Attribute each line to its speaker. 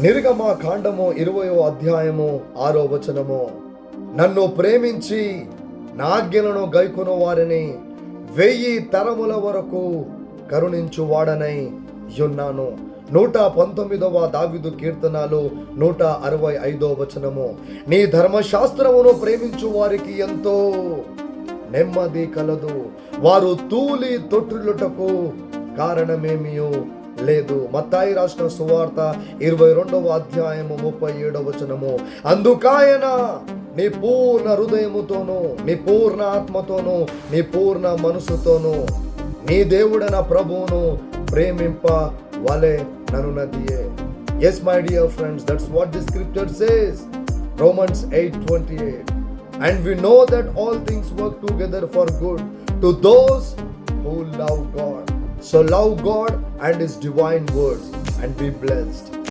Speaker 1: నిర్గమ కాండము 20వ అధ్యాయము 6వ వచనము. నన్ను ప్రేమించి నా ఆజ్ఞలను గైకొను వారిని 1000 తరముల వరకు కరుణించు వాడనై యున్నాను. 119వ దావీదు కీర్తనలు 165వ వచనము. నీ ధర్మశాస్త్రమును ప్రేమించు వారికి ఎంతో నెమ్మది కలదు, వారు తూలి తొట్టిల్లుటకు కారణమేమియో లేదు. మత్తాయి రాసిన సువార్త 22వ అధ్యాయము 37వ వచనము. అందుకాయన నీ పూర్ణ హృదయముతోను, నీ పూర్ణ ఆత్మతోను, నీ పూర్ణ మనసుతోను నీ దేవుడైన ప్రభువును ప్రేమింప వలె ననున్నదియే. Yes, my dear friends, that's what the scripture says. Romans 8:28. And we know that all things work together for good to those who love God. So love God and His divine words and be blessed.